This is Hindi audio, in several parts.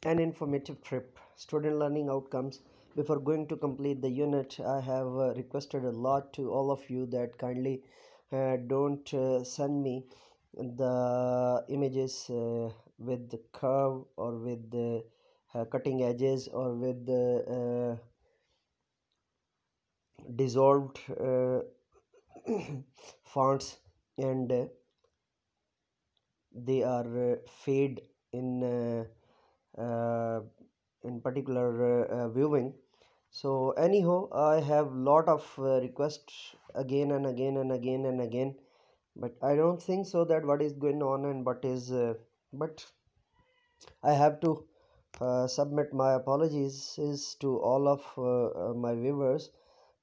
An informative trip, student learning outcomes. Before going to complete the unit, I have requested a lot to all of you that kindly don't send me the images with the curve or with the cutting edges or with the dissolved fonts, and they are fade uh, in particular viewing. So anyhow, I have lot of requests again and again and again and again, but I don't think so that what is going on and what is but I have to submit my apologies is to all of my viewers.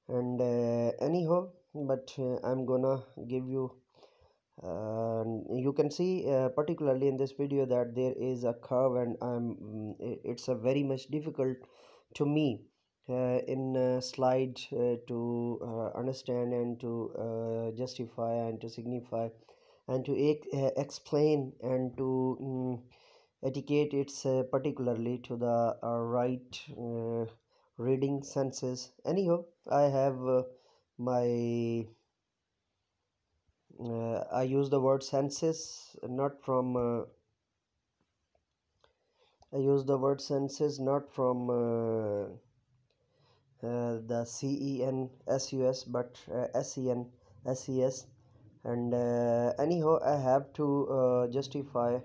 And anyhow, but I'm gonna give you you can see particularly in this video that there is a curve, and it's a very much difficult to me in slide to understand and to justify and to signify and to explain and to educate it's particularly to the right reading senses. Anyhow, I have my I use the word senses not from I use the word senses not from the CENSUS, but SENSES. And anyhow, I have to justify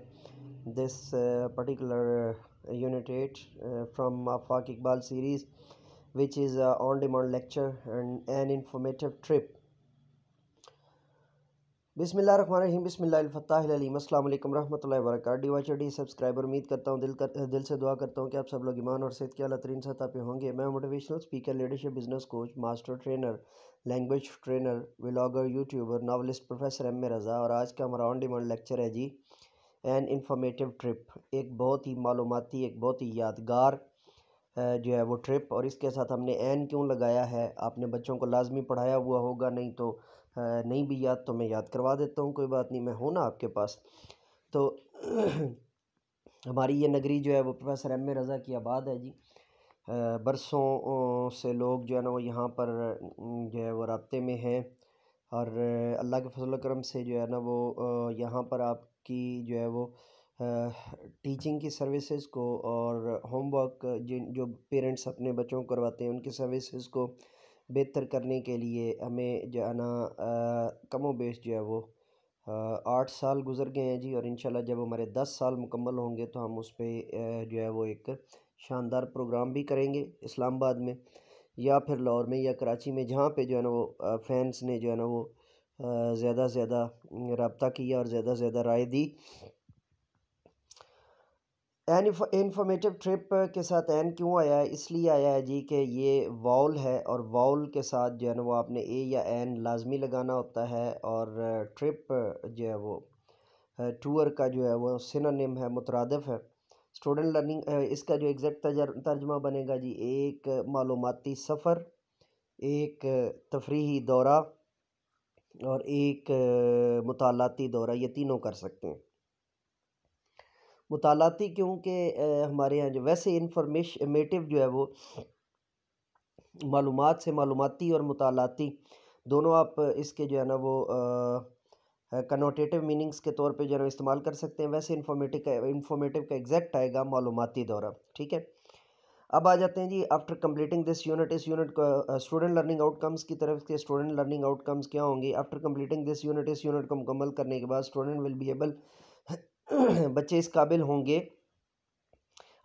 this particular unit 8 from Afaq Iqbal series, which is a on-demand lecture and an informative trip. बिस्मिल्लाहिर्रहमानिर्रहीम बिस्मिल्लाहिल-फत्ताहिल-अलीम अस्सलाम वालेकुम रहमतुल्लाहि व बरकातहू। DYHD सब्सक्राइबर, उम्मीद करता हूँ दिल से दुआ करता हूँ कि आप सब लोग ईमान और सेहत की आला तरीन सतह पे होंगे। मैं motivational speaker, leadership, business coach, master trainer, language trainer, vlogger, YouTuber, novelist professor M A Raza, और आज का हमारा ऑन डिमांड लेक्चर है जी एन इंफॉर्मेटिव ट्रिप। एक बहुत ही मालूमाती, एक बहुत ही यादगार जो है वो ट्रिप। और इसके साथ हमने एन क्यों लगाया है, आपने बच्चों को लाजमी पढ़ाया हुआ होगा, नहीं तो नहीं भी याद तो मैं याद करवा देता हूँ, कोई बात नहीं, मैं हूँ ना आपके पास। तो हमारी ये नगरी जो है वो प्रोफेसर एम ए रज़ा की आबाद है जी। बरसों से लोग जो है ना वो यहाँ पर जो है वो राब्ते में हैं, और अल्लाह के फजल करम से जो है ना वो यहाँ पर आपकी जो है वो टीचिंग की सर्विसेज को और होमवर्क जिन जो पेरेंट्स अपने बच्चों को करवाते हैं उनकी सर्विसेज को बेहतर करने के लिए हमें जो है ना कमो बेश जो है वो 8 साल गुजर गए हैं जी। और इंशाल्लाह जब हमारे 10 साल मुकम्मल होंगे तो हम उस पर जो है वो एक शानदार प्रोग्राम भी करेंगे इस्लामाबाद में या फिर लाहौर में या कराची में, जहाँ पे जो है ना वो फैंस ने जो है ना वो ज़्यादा से ज़्यादा रब्ता किया और ज़्यादा से ज़्यादा राय दी। एन इंफॉर्मेटिव ट्रिप के साथ एन क्यों आया है, इसलिए आया है जी कि ये वाउल है, और वाउल के साथ जो है ना वो आपने ए या एन लाजमी लगाना होता है। और ट्रिप जो है वो टूर का जो है वो सिनोनिम है, मुतरादिफ है। स्टूडेंट लर्निंग इसका जो एग्जैक्ट तर्जमा बनेगा जी, एक मालूमाती सफ़र, एक तफरीही दौरा और एक मुतालाती दौरा, ये तीनों कर सकते हैं। मुतालाती क्योंकि हमारे यहाँ जो वैसे इंफॉर्मेटिव जो है वो मालूमात से मालूमाती और मुतालाती दोनों आप इसके जो है ना वो कनोटेटिव मीनिंग्स के तौर पे जो है ना इस्तेमाल कर सकते हैं। वैसे इंफॉर्मेटिव का एग्जैक्ट आएगा मालूमाती दौरा, ठीक है। अब आ जाते हैं जी, आफ्टर कंप्लीटिंग दिस यूनिट, इस यूनिट का स्टूडेंट लर्निंग आउटकम्स की तरफ के स्टूडेंट लर्निंग आउटकम्स क्या होंगे आफ्टर कंप्लीटिंग दिस यूनिट, इस यूनिट को मुकम्मल करने के बाद स्टूडेंट विल बी एबल बच्चे इस काबिल होंगे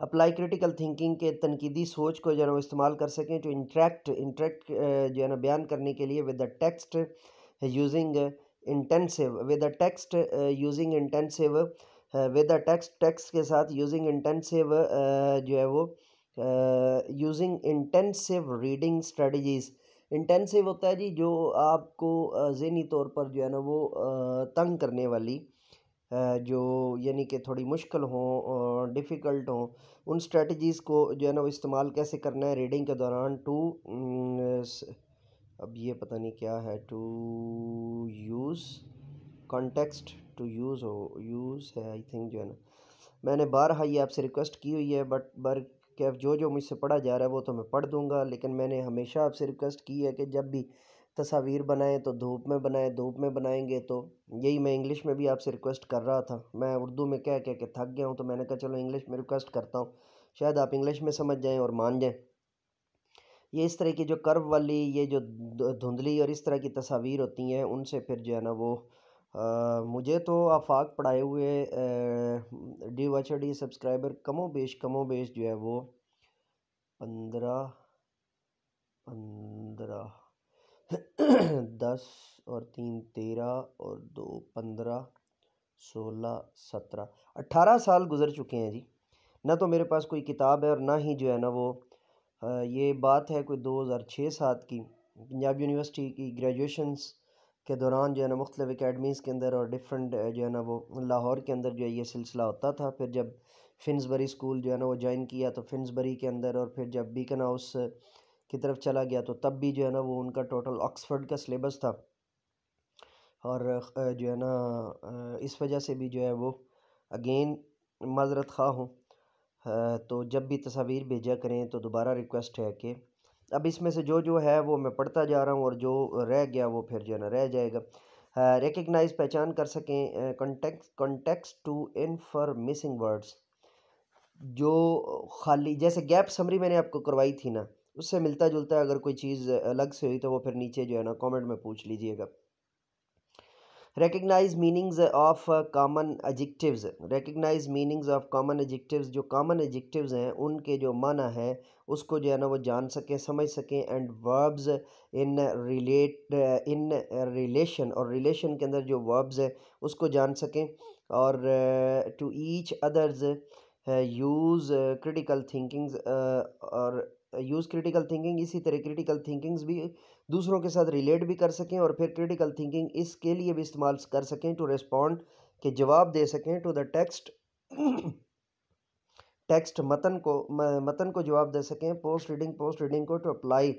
अप्लाई क्रिटिकल थिंकिंग के तनकीदी सोच को जो है वो इस्तेमाल कर सकें, जो इंटरेक्ट जो है ना बयान करने के लिए with the text using intensive, with the text using intensive, with the text के साथ यूजिंग इंटेंसिव जो है वो using intensive reading strategies. Intensive होता है जी जो आपको ज़हनी तौर पर जो है ना वो तंग करने वाली, जो यानी कि थोड़ी मुश्किल हों और डिफ़िकल्ट हों, उन स्ट्रेटजीज़ को जो है ना वो इस्तेमाल कैसे करना है रीडिंग के दौरान। अब ये पता नहीं क्या है, to use context, to use हो यूज़ है आई थिंक जो है ना, मैंने बारहा ये आपसे रिक्वेस्ट की हुई है, बट क्या जो जो मुझसे पढ़ा जा रहा है वो तो मैं पढ़ दूंगा, लेकिन मैंने हमेशा आपसे रिक्वेस्ट की है कि जब भी तस्वीर बनाएं तो धूप में बनाएं, धूप में बनाएंगे तो यही मैं इंग्लिश में भी आपसे रिक्वेस्ट कर रहा था। मैं उर्दू में कह कह के थक गया हूँ, तो मैंने कहा चलो इंग्लिश में रिक्वेस्ट करता हूँ, शायद आप इंग्लिश में समझ जाएं और मान जाएं। ये इस तरह की जो कर्व वाली, ये जो धुंधली और इस तरह की तस्वीर होती हैं, उनसे फिर जो है ना वो मुझे तो आफाक पढ़ाए हुए डी सब्सक्राइबर कमो बेश जो है वो 15 15 10 और 3 13 और 2 15 16 17 18 साल गुजर चुके हैं जी। ना तो मेरे पास कोई किताब है और ना ही जो है ना वो ये बात है कोई 2006-7 की। पंजाब यूनिवर्सिटी की ग्रेजुएशंस के दौरान जो है ना मुख्तलिफ एकेडमीज़ के अंदर और डिफरेंट जो है ना वो लाहौर के अंदर जो है ये सिलसिला होता था। फिर जब फिन्सबरी स्कूल जो है ना वो ज्वाइन किया तो फिन्सबरी के अंदर, और फिर जब बीकन हाउस की तरफ चला गया तो तब भी जो है ना वो उनका टोटल ऑक्सफोर्ड का सिलेबस था। और जो है ना इस वजह से भी जो है वो अगेन माज़रत ख़्वाह हूँ। तो जब भी तस्वीर भेजा करें तो दोबारा रिक्वेस्ट है कि अब इसमें से जो जो है वो मैं पढ़ता जा रहा हूँ, और जो रह गया वो फिर जो है ना रह जाएगा। रिकग्नाइज पहचान कर सकें, context to infer missing words, जो खाली जैसे गैप समरी मैंने आपको करवाई थी ना, उससे मिलता जुलता है अगर कोई चीज़ अलग से हुई तो वो फिर नीचे जो है ना कमेंट में पूछ लीजिएगा। recognize meanings of common adjectives, recognize meanings of common adjectives, जो common adjectives हैं उनके जो माना है उसको जो है ना वो जान सकें, समझ सकें। and verbs in relation, और relation के अंदर जो verbs है उसको जान सकें। और to each others use critical thinkings, और यूज़ क्रिटिकल थिंकिंग, इसी तरह क्रिटिकल थिंकिंग्स भी दूसरों के साथ रिलेट भी कर सकें, और फिर क्रिटिकल थिंकिंग इसके लिए भी इस्तेमाल कर सकें टू रिस्पॉन्ड, के जवाब दे सकें टू द टेक्स्ट टेक्स्ट मतन को जवाब दे सकें। पोस्ट रीडिंग को टू अप्लाई,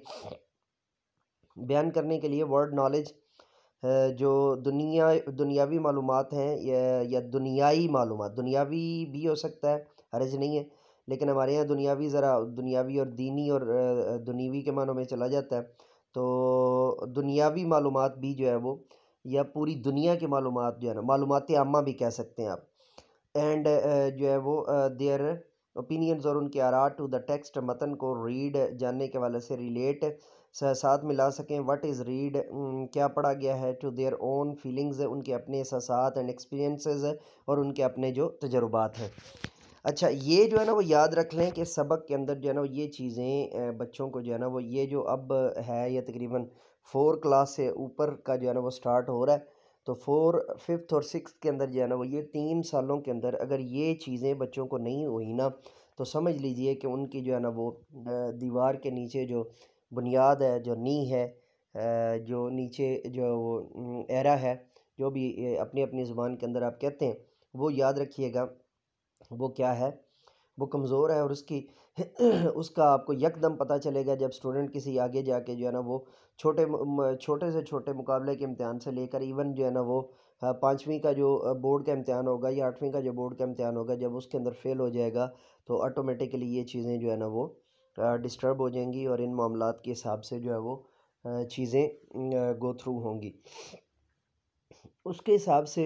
बयान करने के लिए वर्ड नॉलेज, जो दुनियावी मालूमात हैं या दुनियाई मालूमात, दुनियावी भी हो सकता है, हर्ज नहीं है, लेकिन हमारे यहाँ दुनियावी ज़रा दुनियावी और दीनी और दुनियावी के मानों में चला जाता है। तो दुनियावी मालूमात भी जो है वो, या पूरी दुनिया की मालूमात जो है ना, मालूमात आमा भी कह सकते हैं आप। एंड जो है वो देयर ओपिनियंस, और उनके आरा टू द टेक्स्ट, मतन को रीड जानने के वाले से रिलेट साथ मिला सकें। व्हाट इज़ रीड, क्या पढ़ा गया है। टू देयर ओन फीलिंग्स, उनके अपने एहसास एंड एक्सपीरियंसेस, और उनके अपने जो तजुर्बात हैं। अच्छा, ये जो है ना वो याद रख लें कि सबक के अंदर जो है ना ये चीज़ें बच्चों को जो है ना वो, ये जो अब है ये तकरीबन 4 क्लास से ऊपर का जो है ना वो स्टार्ट हो रहा है। तो 4, 5th और 6th के अंदर जो है ना वो ये 3 सालों के अंदर अगर ये चीज़ें बच्चों को नहीं हुई ना, तो समझ लीजिए कि उनकी जो है ना वो दीवार के नीचे जो बुनियाद है, जो नींव है, जो नीचे जो वो एरा है, जो भी अपनी अपनी ज़ुबान के अंदर आप कहते हैं, वो याद रखिएगा वो क्या है, वो कमज़ोर है। और उसकी उसका आपको यकदम पता चलेगा जब स्टूडेंट किसी आगे जाके जो है ना वो छोटे से छोटे मुकाबले के इम्तिहान से लेकर इवन जो है ना वो 5वीं का जो बोर्ड का इम्तिहान होगा या 8वीं का जो बोर्ड का इम्तिहान होगा, जब उसके अंदर फेल हो जाएगा तो ऑटोमेटिकली ये चीज़ें जो है ना वो डिस्टर्ब हो जाएंगी, और इन मामलात के हिसाब से जो है वो चीज़ें गो थ्रू होंगी। उसके हिसाब से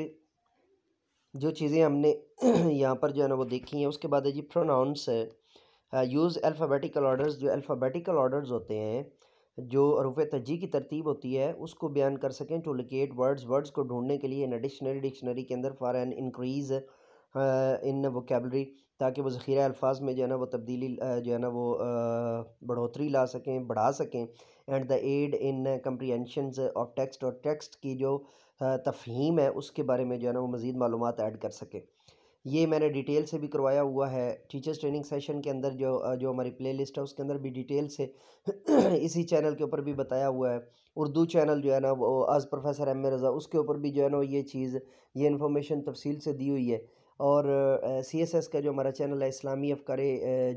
जो चीज़ें हमने यहाँ पर जो है ना वो देखी हैं, उसके बाद है जी प्रोनाउंस है। यूज़ अल्फ़ाबेटिकल ऑर्डर्स, जो अल्फ़ाबेटिकल ऑर्डर्स होते हैं, जो हरूफ तरजीह की तरतीब होती है, उसको बयान कर सकें। टू लोकेट वर्ड्स को ढूंढने के लिए इन डिक्शनरी के अंदर for an increase in vocabulary, ताकि वो ज़ख़ीरा अल्फाज में जो है ना वो तब्दीली जो है ना वो बढ़ोतरी ला सकें, बढ़ा सकें। And the aid in comprehensions of text, और टेक्स्ट की जो तफ़हीम है उसके बारे में जो है ना वो मज़ीद मालूमात ऐड कर सकें। ये मैंने डिटेल से भी करवाया हुआ है टीचर्स ट्रेनिंग सेशन के अंदर, जो हमारी प्लेलिस्ट है उसके अंदर भी डिटेल से इसी चैनल के ऊपर भी बताया हुआ है। उर्दू चैनल जो है ना वो आज प्रोफेसर एम ए रज़ा, उसके ऊपर भी जो है ना ये चीज़, ये इन्फॉर्मेशन तफसील से दी हुई है। और CSS का जो हमारा चैनल है, इस्लामी अफ़कार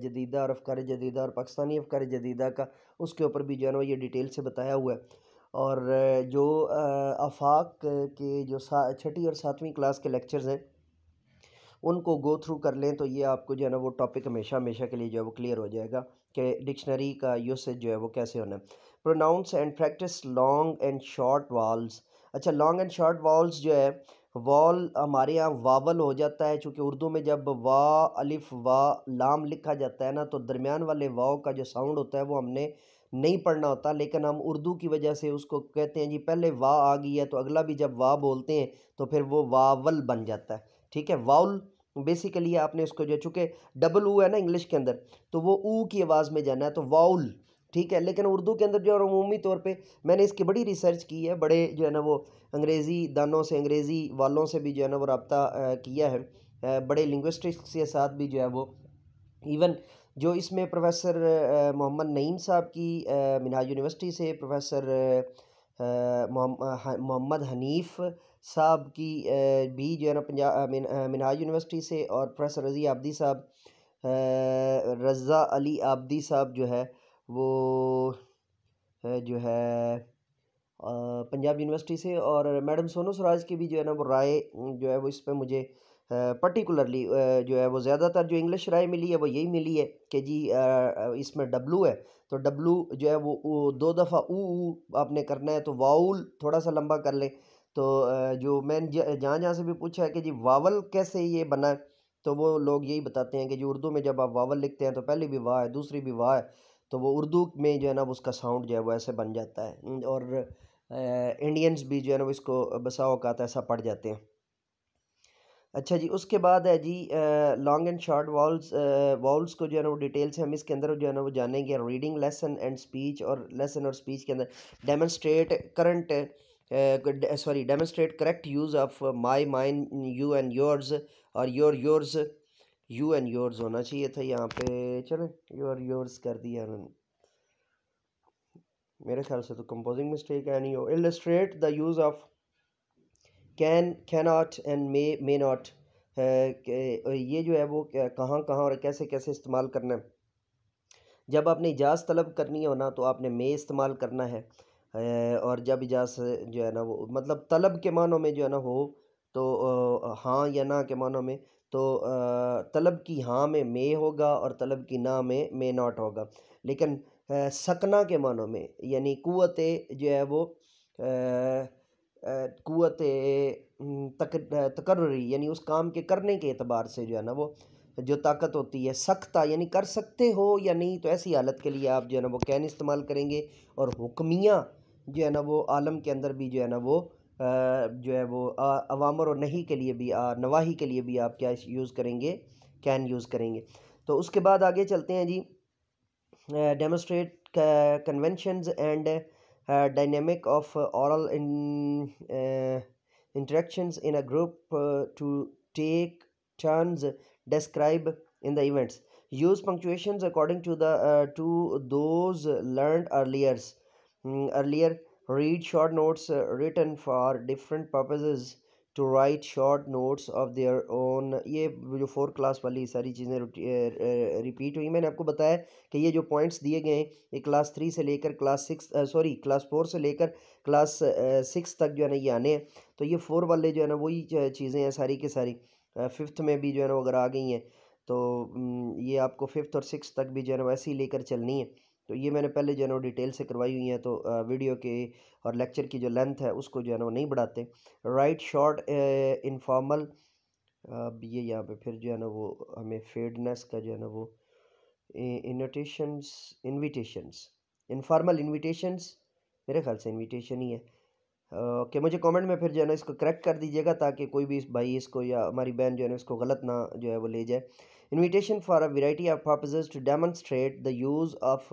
जदीदा और अफ़कार जदीदा और पाकिस्तानी अफ़कार जदीदा का, उसके ऊपर भी जो है ना ये डिटेल से बताया हुआ है। और जो आफाक के जो 6ठी और 7वीं क्लास के लेक्चर्स हैं उनको गो थ्रू कर लें तो ये आपको जो है ना वो टॉपिक हमेशा हमेशा के लिए जो है वो क्लियर हो जाएगा कि डिक्शनरी का यूसेज जो है वो कैसे होना है। Pronounce and practice long and short vowels. अच्छा, लॉन्ग एंड शॉर्ट वाल्स जो है, वॉल हमारे यहाँ वावल हो जाता है, चूँकि उर्दू में जब वा अलिफ वा लाम लिखा जाता है ना, तो दरमियान वाले वाव का जो साउंड होता है वो हमने नहीं पढ़ना होता, लेकिन हम उर्दू की वजह से उसको कहते हैं जी पहले वाह आ गई है तो अगला भी जब वाह बोलते हैं तो फिर वो वावल बन जाता है। ठीक है, वाउल बेसिकली आपने इसको जो, चूँकि डबल ऊ है ना इंग्लिश के अंदर, तो वो ऊ की आवाज़ में जाना है तो वाउल। ठीक है, लेकिन उर्दू के अंदर जो है अमूमी तौर पे मैंने इसकी बड़ी रिसर्च की है, बड़े जो है ना वो अंग्रेज़ी दानों से, अंग्रेज़ी वालों से भी जो है ना वो रब्ता किया है, बड़े लिंग्विस्टिक्स के साथ भी जो है वो, इवन जो इसमें प्रोफेसर मोहम्मद नईम साहब की मिनहाज यूनिवर्सिटी से, प्रोफेसर मोहम्मद हनीफ साहब की भी जो है ना पंजाब मिनहाज यूनिवर्सिटी से, और प्रोफेसर रज़ी आबदी साहब, रज़ा अली आबदी साहब जो है वो जो है पंजाब यूनिवर्सिटी से, और मैडम सोनू स्वराज की भी जो है ना वो राय जो है वो इस पे मुझे पर्टिकुलरली जो है वो ज़्यादातर जो इंग्लिश राय मिली है वो यही मिली है कि जी इसमें डब्लू है तो डब्लू जो है वो दो दफ़ा ऊ आपने करना है, तो वाउल थोड़ा सा लंबा कर लें। तो जो मैंने जहाँ जहाँ से भी पूछा है कि जी वावल कैसे ये बना है, तो वो लोग यही बताते हैं कि जो उर्दू में जब आप वावल लिखते हैं तो पहली भी वाह है, दूसरी भी वाह है, तो वो उर्दू में जो है ना वो उसका साउंड जो है वो ऐसे बन जाता है। और इंडियंस भी जो है ना वो इसको बसा औकात ऐसा पढ़ जाते हैं। अच्छा जी, उसके बाद है जी long and short vowels. Vowels को जो है ना वो डिटेल से हम इसके अंदर जो है ना वो जानेंगे, रीडिंग लेसन एंड स्पीच, और लेसन और स्पीच के अंदर demonstrate current sorry demonstrate correct use of my mine you and yours, और योर्स यू एंड योर्स होना चाहिए था यहाँ पे, चलें योर्स कर दिया उन्होंने, मेरे ख्याल से तो कंपोजिंग मिस्टेक है नहीं हो। Illustrate the use of can not and may not, ये जो है वो कहाँ कहाँ और कैसे कैसे इस्तेमाल करना है। जब आपने इजाज़त तलब करनी हो ना तो आपने मे इस्तेमाल करना है, और जब इजाज़त जो है ना वो मतलब तलब के मानों में जो है ना हो, तो हाँ या ना के मानों में, तो तलब की हाँ में मे होगा और तलब की ना में मे नॉट होगा। लेकिन सकना के मानों में यानी कुव्वते जो है वो कुव्वते तकर्रुरी यानी उस काम के करने के एतबार से जो है ना वो जो ताकत होती है, सख्ता यानी कर सकते हो या नहीं, तो ऐसी हालत के लिए आप जो है ना वो कैन इस्तेमाल करेंगे। और हुक्मिया जो है ना वो आलम के अंदर भी जो है ना वो जो है वो अवामर और नहीं के लिए भी नवाही के लिए भी आप क्या यूज़ करेंगे, कैन यूज़ करेंगे। तो उसके बाद आगे चलते हैं जी, demonstrate conventions and dynamic of oral interactions in a group to take turns describe in the events. Use punctuations according to the to those learned earlier. Read short notes written for different purposes to write short notes of their own। ये जो 4 क्लास वाली सारी चीज़ें रिपीट हुई, मैंने आपको बताया कि ये जो पॉइंट्स दिए गए हैं ये क्लास 3 से लेकर क्लास 6 सॉरी क्लास 4 से लेकर क्लास 6 तक जो है ना ये आने हैं। तो ये 4 वाले जो है ना वही चीज़ें हैं सारी की सारी, 5th में भी जो है ना अगर आ गई हैं तो ये आपको 5th और 6th तक भी जो है ना वैसे ही लेकर चलनी है। तो ये मैंने पहले जो है ना डिटेल से करवाई हुई हैं, तो वीडियो के और लेक्चर की जो लेंथ है उसको जो है ना वो नहीं बढ़ाते। राइट शॉर्ट इनफॉर्मल, अब ये यहाँ पे फिर जो है ना वो हमें फेडनेस का जो है ना वो इनविटेशंस इनविटेशंस इनफॉर्मल इनविटेशंस, मेरे ख्याल से इनविटेशन ही है। कि मुझे कमेंट में फिर जो है ना इसको करेक्ट कर दीजिएगा ताकि कोई भी इस भाई इसको या हमारी बहन जो है ना इसको गलत ना जो है वो ले जाए। Invitation for a variety of purposes to demonstrate the use of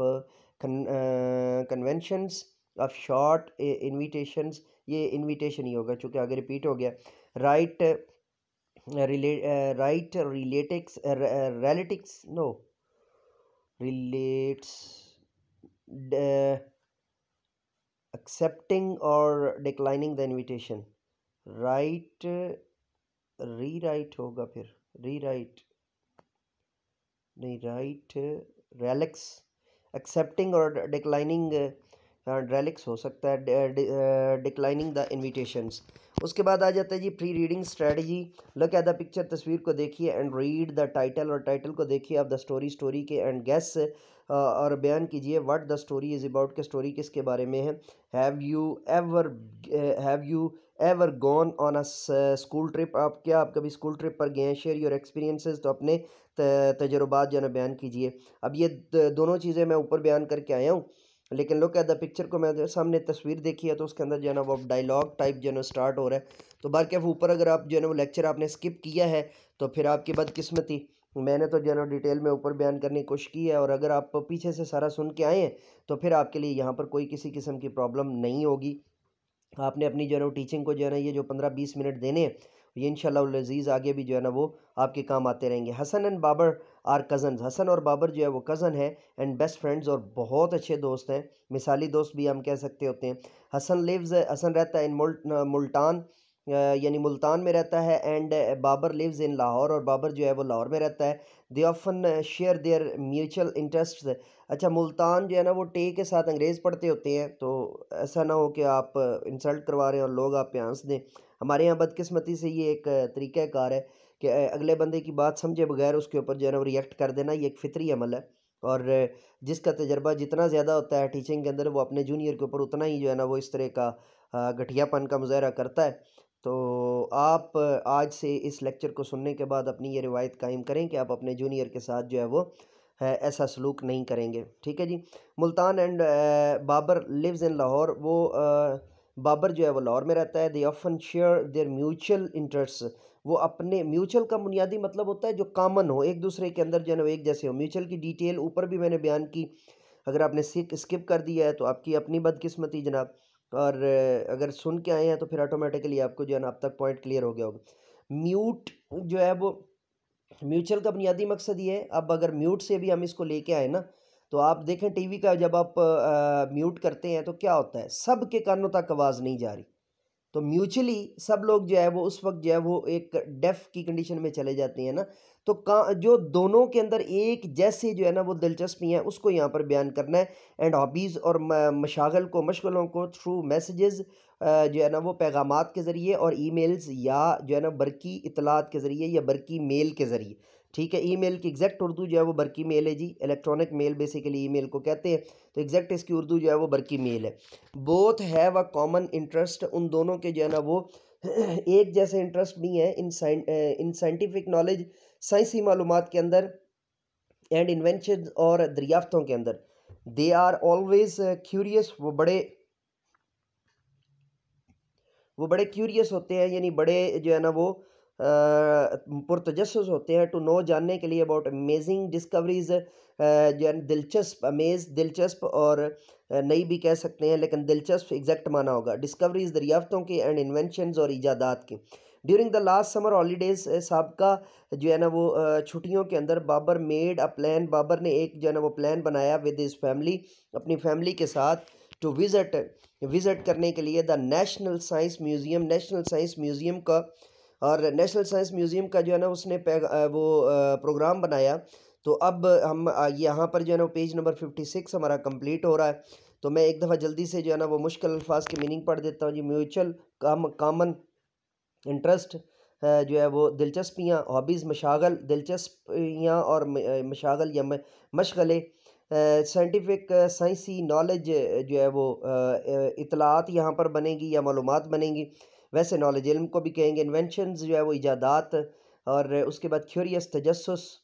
conventions of short invitations, ये इनविटेशन ही होगा चूँकि आगे रिपीट हो गया। Right right relates relates no relates accepting or declining the invitation। Right rewrite होगा, फिर रीराइट नहीं, राइट रेलिक्स एक्सेप्टिंग और डिक्लाइनिंग रेलिक्स हो सकता है, डिक्लाइनिंग द इन्विटेशंस। उसके बाद आ जाता है जी pre reading strategy. Look at the picture, तस्वीर को देखिए, एंड रीड द टाइटल, और टाइटल को देखिए ऑफ द स्टोरी, स्टोरी के, एंड गेस और बयान कीजिए what the story is about, के स्टोरी किसके बारे में है। Have you ever gone on a school trip, आप कभी स्कूल ट्रिप पर गए हैं। शेयर योर एक्सपीरियंसेस, तो अपने तजुर्बात जो है ना बयान कीजिए। अब ये दोनों चीज़ें मैं ऊपर बयान करके आया हूँ, लेकिन लुक एट द पिक्चर को मैं सामने तस्वीर देखी है तो उसके अंदर जो है ना वो डायलॉग टाइप जो है ना स्टार्ट हो रहा है। तो बार के ऊपर अगर आप जो है ना वो लेक्चर आपने स्किप किया है तो फिर आपकी बदकिस्मती। मैंने तो जो है ना डिटेल में ऊपर बयान करने की कोशिश की है, और अगर आप पीछे से सारा सुन के आए हैं तो फिर आपके लिए यहाँ पर कोई किसी किस्म की प्रॉब्लम नहीं होगी। आपने अपनी जो है ना टीचिंग को जो है ना ये जो 15-20 मिनट देने हैं, ये इंशाल्लाह अज़ीज़ आगे भी जो है ना वो आपके काम आते रहेंगे। Hasan and Babar are cousins, Hasan और बाबर जो है वो कज़न है एंड बेस्ट फ्रेंड्स, और बहुत अच्छे दोस्त हैं, मिसाली दोस्त भी हम कह सकते होते हैं। हसन रहता है इन मुल्तान, यानी मुल्तान में रहता है, and Babar lives in Lahore, और बाबर जो है वो लाहौर में रहता है। They often share their mutual interests. अच्छा, मुल्तान जो है ना वो टे के साथ अंग्रेज़ पढ़ते होते हैं, तो ऐसा ना हो कि आप इंसल्ट करवा रहे हैं और लोग आप पे हंस दें। हमारे यहाँ बदकिस्मती से ये एक तरीक़ाकार है कि अगले बंदे की बात समझे बगैर उसके ऊपर जो है ना वो रिएक्ट कर देना, ये एक फ़ितरी अमल है। और जिसका तजर्बा जितना ज़्यादा होता है टीचिंग के अंदर, वो अपने जूनियर के ऊपर उतना ही जो है ना वो इस तरह का घटियापन का मुज़ाहरा करता है। तो आप आज से इस लेक्चर को सुनने के बाद अपनी ये रिवायत कायम करें कि आप अपने जूनियर के साथ जो है वो है ऐसा सलूक नहीं करेंगे, ठीक है जी। Multan and Babar lives in Lahore, वो बाबर जो है वो लाहौर में रहता है। They often share their mutual interest, वो अपने म्यूचुअल का बुनियादी मतलब होता है जो कॉमन हो, एक दूसरे के अंदर जो है ना वो एक जैसे हो। म्यूचुअल की डिटेल ऊपर भी मैंने बयान की, अगर आपने स्किप कर दिया है तो आपकी अपनी बदकिस्मती जनाब। और अगर सुन के आए हैं तो फिर ऑटोमेटिकली आपको जो है ना अब तक पॉइंट क्लियर हो गया होगा। म्यूट जो है वो म्यूचुअल का बुनियादी मकसद ये है। अब अगर म्यूट से भी हम इसको लेके आए ना, तो आप देखें टीवी का जब आप म्यूट करते हैं तो क्या होता है, सब के कानों तक आवाज़ नहीं जा रही। तो म्यूचुअली सब लोग जो है वो उस वक्त जो है वो एक डेफ की कंडीशन में चले जाते हैं ना। तो का जो दोनों के अंदर एक जैसे जो है ना वो दिलचस्पी है उसको यहाँ पर बयान करना है। एंड हॉबीज़ और मशगलों को थ्रू मैसेजेस जो है ना वो पैगामात के ज़रिए और ईमेल्स या जो है ना बरकी इतलात के ज़रिए या बरकी मेल के ज़रिए, ठीक है। ईमेल की एग्जैक्ट उर्दू जो है वो बरकी मेल है जी, इलेक्ट्रॉनिक मेल बेसिकली ईमेल को कहते हैं, तो एग्जैक्ट इसकी उर्दू जो है वो बरकी मेल है। Both have a common interest, उन दोनों के जो है ना वो एक जैसे इंटरेस्ट भी हैं इन साइंटिफिक नॉलेज, साइंसी मालूमात के अंदर, एंड इन्वेंशन और दरियाफ्तों के अंदर। दे आर ऑलवेज क्यूरियस, वो बड़े क्यूरियस होते हैं, यानी बड़े जो है ना वो पुरतजस्सुस होते हैं टू नो, जानने के लिए, अबाउट अमेजिंग डिस्कवरीज, जो है दिलचस्प, अमेज दिलचस्प, और नई भी कह सकते हैं लेकिन दिलचस्प एग्जैक्ट माना होगा। डिस्कवरीज दरियाफ्तों की, एंड इन्वेंशंस और ईजादात की। During the last summer holidays, सबका जो है ना वो छुट्टियों के अंदर, Babar made a plan, Babar ने एक जो है ना वो प्लान बनाया विद हिज फैमिली, अपनी फैमिली के साथ, टू विज़िट करने के लिए the national science museum, national science museum का। और नेशनल साइंस म्यूज़ियम का जो है ना उसने प्रोग्राम बनाया। तो अब हम यहाँ पर जो है ना पेज नंबर 56 हमारा कंप्लीट हो रहा है। तो मैं एक दफ़ा जल्दी से जो है ना वो मुश्किल अल्फाज की मीनिंग पढ़ देता हूँ जी। म्यूचुअल कॉमन इंटरेस्ट, जो है वो दिलचस्पियाँ, हॉबीज़ मशागल, दिलचस्पियाँ और मशागल या मशगले, साइंटिफिक साइंसी नॉलेज जो है वो इतलात यहाँ पर बनेगी या मालूमात बनेंगी। वैसे नॉलेज इल्म को भी कहेंगे। इन्वेंशंस जो है वो ईजादात, और उसके बाद क्यूरियस तजस्सुस,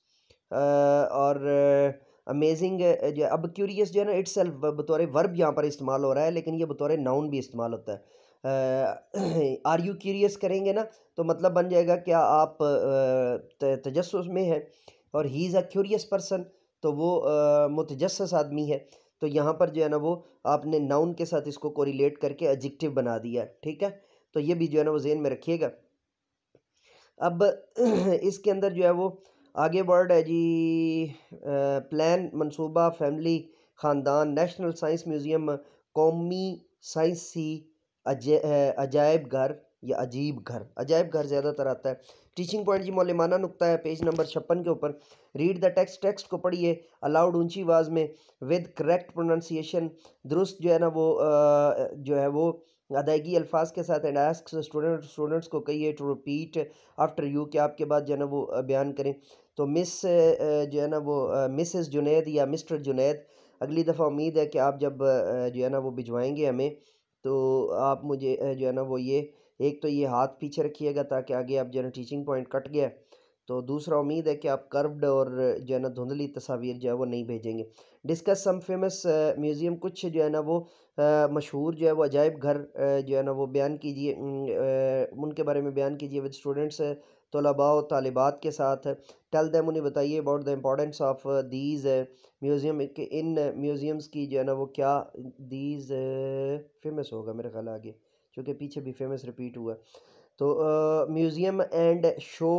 और अमेजिंग जो अब क्यूरियस जो है ना इट्सेल्फ बतौर वर्ब यहाँ पर इस्तेमाल हो रहा है, लेकिन ये बतौर नाउन भी इस्तेमाल होता है। आर यू क्यूरियस करेंगे ना तो मतलब बन जाएगा क्या आप तजस्सुस में है, और he is a curious person, तो वो मुतजस्सस आदमी है। तो यहाँ पर जो है ना वो आपने नाउन के साथ इसको कोरिलेट करके एडजेक्टिव बना दिया, ठीक है। तो ये भी जो है ना वो ज़हन में रखिएगा। अब इसके अंदर जो है वो आगे वर्ड है जी, प्लान, मंसूबा, फैमिली, ख़ानदान, नेशनल साइंस म्यूज़ियम, कौमी साइंसी अजायब घर, या अजीब घर, अजायब घर ज़्यादातर आता है। टीचिंग पॉइंट जी मौलिमाना नुक्ता है पेज नंबर 56 के ऊपर। रीड द टेक्स्ट, टेक्स्ट को पढ़िए अलाउड ऊंची आवाज़ में विद करेक्ट प्रोनाउंसिएशन, दुरुस्त जो है ना वो जो है वो अदायगी अल्फाज के साथ। एंड आस्क स्टूडेंट्स को कहिए टू रिपीट आफ्टर यू, कि आपके बाद जो है ना वो बयान करें। तो मिस जो है ना वो मिसेस जुनैद या मिस्टर जुनैद, अगली दफ़ा उम्मीद है कि आप जब जो है ना वो भिजवाएंगे हमें, तो आप मुझे जो है ना वो ये एक तो ये हाथ पीछे रखिएगा ताकि आगे आप जो है ना टीचिंग पॉइंट कट गया, तो दूसरा उम्मीद है कि आप कर्व्ड और जो है ना धुंधली तस्वीर जो है वो नहीं भेजेंगे। डिस्कस सम फेमस म्यूज़ियम, कुछ जो है ना वो मशहूर जो है वो अजायब घर जो है ना वो बयान कीजिए, उनके बारे में बयान कीजिए विद स्टूडेंट्स, तलबा और तालिबात के साथ। टेल देम, उन्हें बताइए about the importance of these museum, के इन म्यूज़ियम्स की जो है ना वो क्या दीज फेमस होगा मेरे ख्याल आगे, क्योंकि पीछे भी फेमस रिपीट हुआ। तो museum and show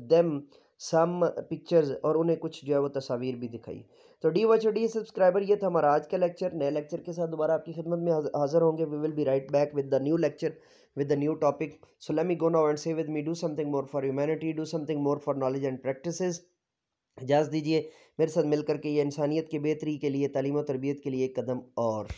them some pictures, और उन्हें कुछ जो है वो तस्वीर भी दिखाई। तो डी वॉच डी सब्सक्राइबर, ये था हमारा आज का लेक्चर। नए लेक्चर के साथ दोबारा आपकी खिदमत में हाजिर होंगे। We will be right back with the new lecture with the new topic. So let me go now and say with me, do something more for humanity, do something more for knowledge and practices. इजाज़त दीजिए मेरे साथ मिलकर के ये इंसानियत की बेहतरी के लिए, तालीम और तरबियत के लिए एक कदम और